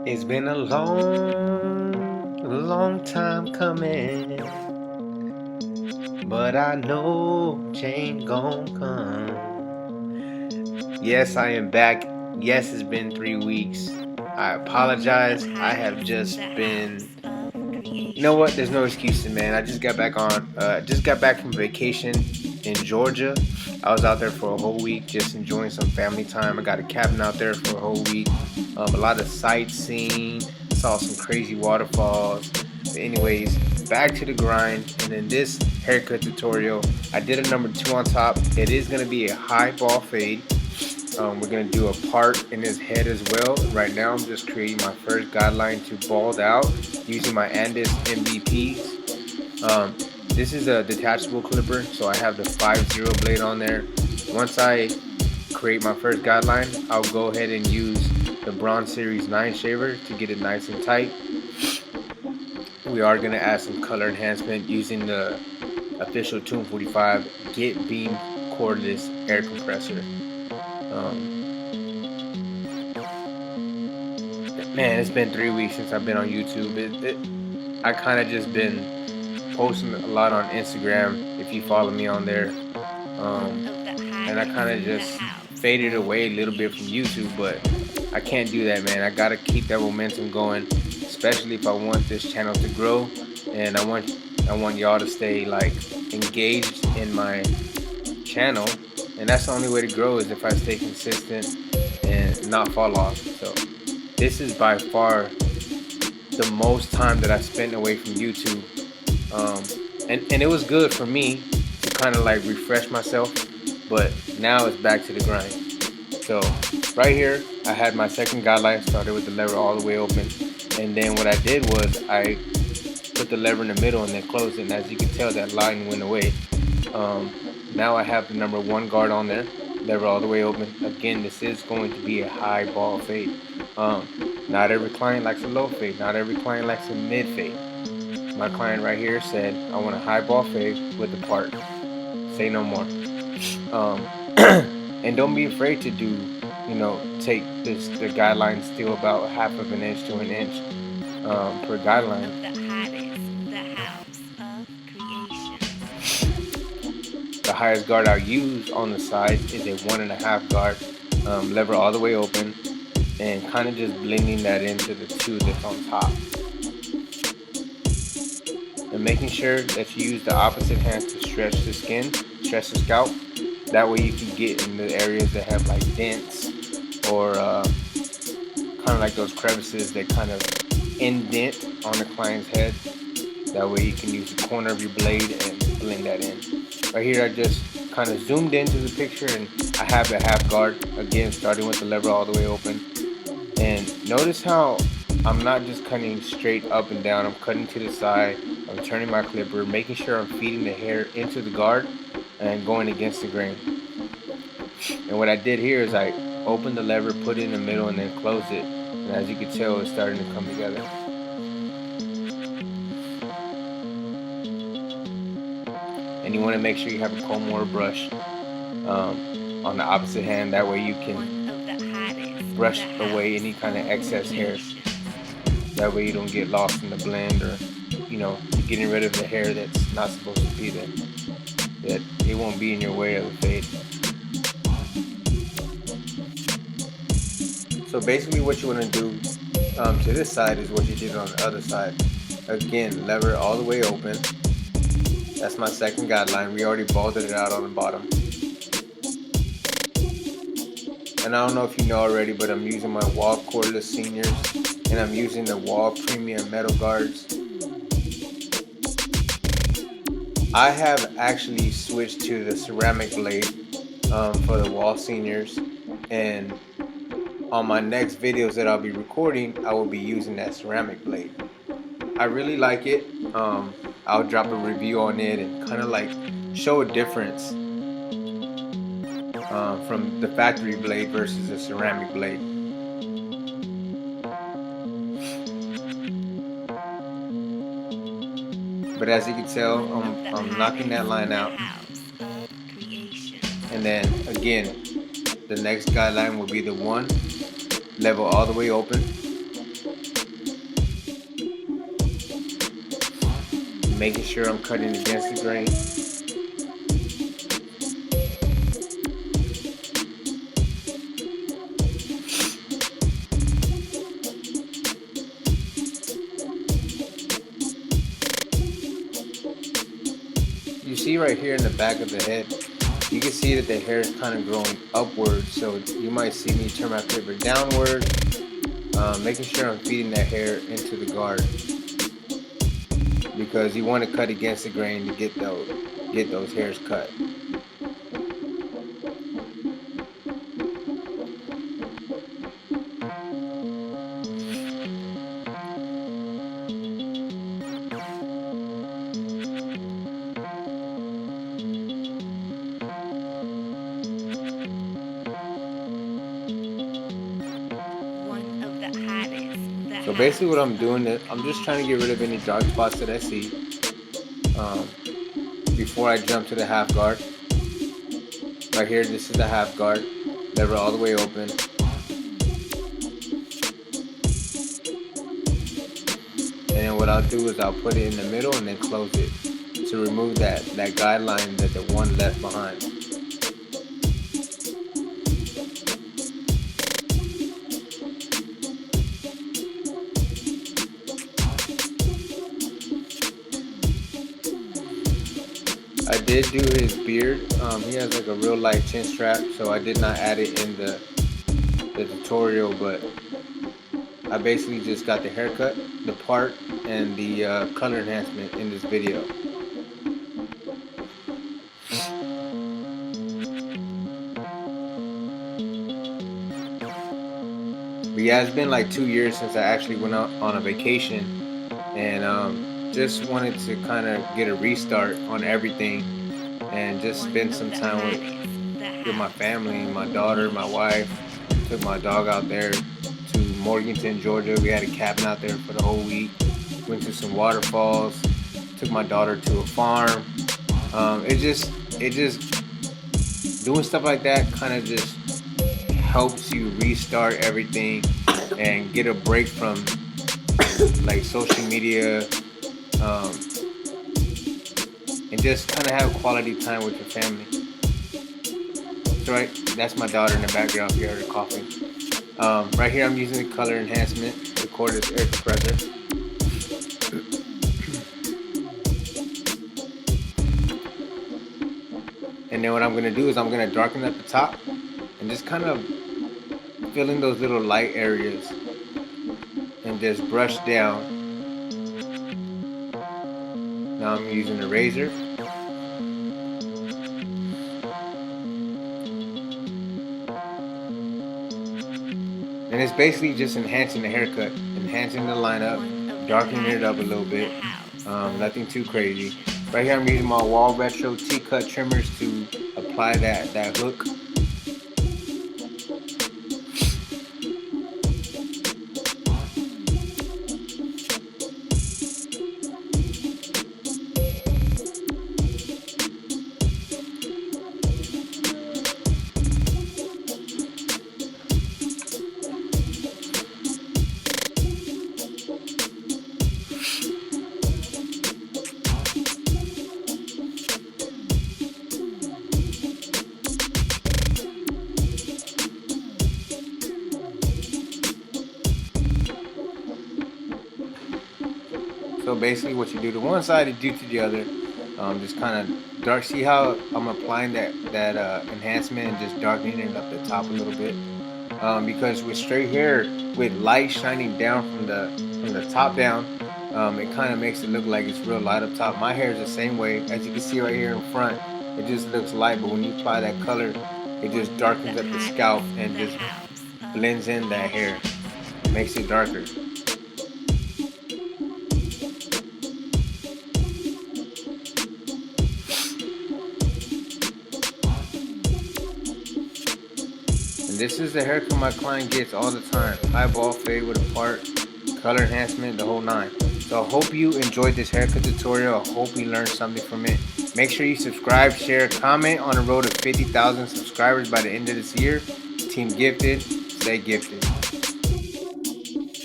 It's been a long time coming, but I know change gon' come. Yes, I am back. Yes, it's been 3 weeks. I apologize. I have just been. You know what? There's no excuses, man. I just got back from vacation in Georgia. I was out there for a whole week, just enjoying some family time. I got a cabin out there for a whole week. A lot of sightseeing. Saw some crazy waterfalls. But anyways, back to the grind. And in this haircut tutorial, I did a number 2 on top. It is gonna be a high ball fade. We're gonna do a part in his head as well. Right now, I'm just creating my first guideline to bald out using my Andis MVPs. This is a detachable clipper, so I have the 5-0 blade on there. Once I create my first guideline, I'll go ahead and use the Bronze Series 9 shaver to get it nice and tight. We are gonna add some color enhancement using the official Tune 45 Get Beam cordless air compressor. Man, it's been 3 weeks since I've been on YouTube. I kind of just been posting a lot on Instagram, if you follow me on there. And I kind of just faded away a little bit from YouTube, but I can't do that, man. I gotta keep that momentum going, especially if I want this channel to grow, and I want y'all to stay like engaged in my channel. And that's the only way to grow, is if I stay consistent and not fall off. So this is by far the most time that I spent away from YouTube, and it was good for me to kind of like refresh myself, but now it's back to the grind. So right here I had my second guideline, started with the lever all the way open, and then what I did was I put the lever in the middle and then closed it, and as you can tell, that line went away. Now I have the number 1 guard on there, lever all the way open. Again, this is going to be a high ball fade. Not every client likes a low fade. Not every client likes a mid fade. My client right here said, I want a high ball fade with the part. Say no more. And don't be afraid to do, take the guideline still about half of an inch to an inch per guideline. The highest guard I'll use on the side is a 1.5 guard, lever all the way open, and kind of just blending that into the 2 that's on top. And making sure that you use the opposite hand to stretch the skin, stretch the scalp. That way you can get in the areas that have like dents or kind of like those crevices that kind of indent on the client's head. That way you can use the corner of your blade and blend that in. Right here I just kind of zoomed into the picture, and I have a half guard, again starting with the lever all the way open. And notice how I'm not just cutting straight up and down, I'm cutting to the side, I'm turning my clipper, making sure I'm feeding the hair into the guard and going against the grain. And what I did here is I opened the lever, put it in the middle, and then closed it. And as you can tell, it's starting to come together. And you want to make sure you have a comb or a brush on the opposite hand. That way you can brush away any kind of excess hair. That way you don't get lost in the blend, or you're getting rid of the hair that's not supposed to be there. That it won't be in your way of the fade. So basically what you want to do to this side is what you did on the other side. Again, lever all the way open. That's my second guideline. We already balded it out on the bottom. And I don't know if you know already, but I'm using my Wahl cordless seniors, and I'm using the Wahl premium metal guards. I have actually switched to the ceramic blade for the Wahl seniors, and on my next videos that I'll be recording, I will be using that ceramic blade. I really like it. I'll drop a review on it and kind of like show a difference from the factory blade versus the ceramic blade. But as you can tell, I'm knocking that line out. And then again, the next guideline will be the 1, level all the way open. making sure I'm cutting against the grain. You see right here in the back of the head, you can see that the hair is kind of growing upward, so you might see me turn my clipper downward, making sure I'm feeding that hair into the guard, because you want to cut against the grain to get those hairs cut. So basically what I'm doing is I'm just trying to get rid of any dark spots that I see before I jump to the half guard. Right here, this is the half guard, lever all the way open. And then what I'll do is I'll put it in the middle and then close it to remove that guideline that the one left behind. I did do his beard. He has like a real light chin strap, so I did not add it in the tutorial, but I basically just got the haircut, the part, and the color enhancement in this video. But yeah, it's been like 2 years since I actually went out on a vacation, and just wanted to kind of get a restart on everything and just spend some time with my family, my daughter, my wife. Took my dog out there to Morganton, Georgia. We had a cabin out there for the whole week. Went to some waterfalls. Took my daughter to a farm. It just doing stuff like that kind of just helps you restart everything and get a break from like social media, and just kind of have quality time with your family. That's right, that's my daughter in the background if you heard her coughing. Right here I'm using the color enhancement, the cordless air compressor. And then what I'm going to do is I'm going to darken at the top and just kind of fill in those little light areas and just brush down. Now I'm using a razor. And it's basically just enhancing the haircut, enhancing the lineup, darkening it up a little bit. Nothing too crazy. Right here I'm using my Wahl Retro T-cut trimmers to apply that hook. So basically what you do to one side, you do to the other. Just kind of dark. See how I'm applying that enhancement and just darkening it up the top a little bit. Because with straight hair, with light shining down from the top down, it kind of makes it look like it's real light up top. My hair is the same way. As you can see right here in front, it just looks light, but when you apply that color, it just darkens up the scalp and just blends in that hair, makes it darker. And this is the haircut my client gets all the time. High ball fade with a part, color enhancement, the whole nine. So I hope you enjoyed this haircut tutorial. I hope you learned something from it. Make sure you subscribe, share, comment on the road to 50,000 subscribers by the end of this year. Team Gifted, stay gifted.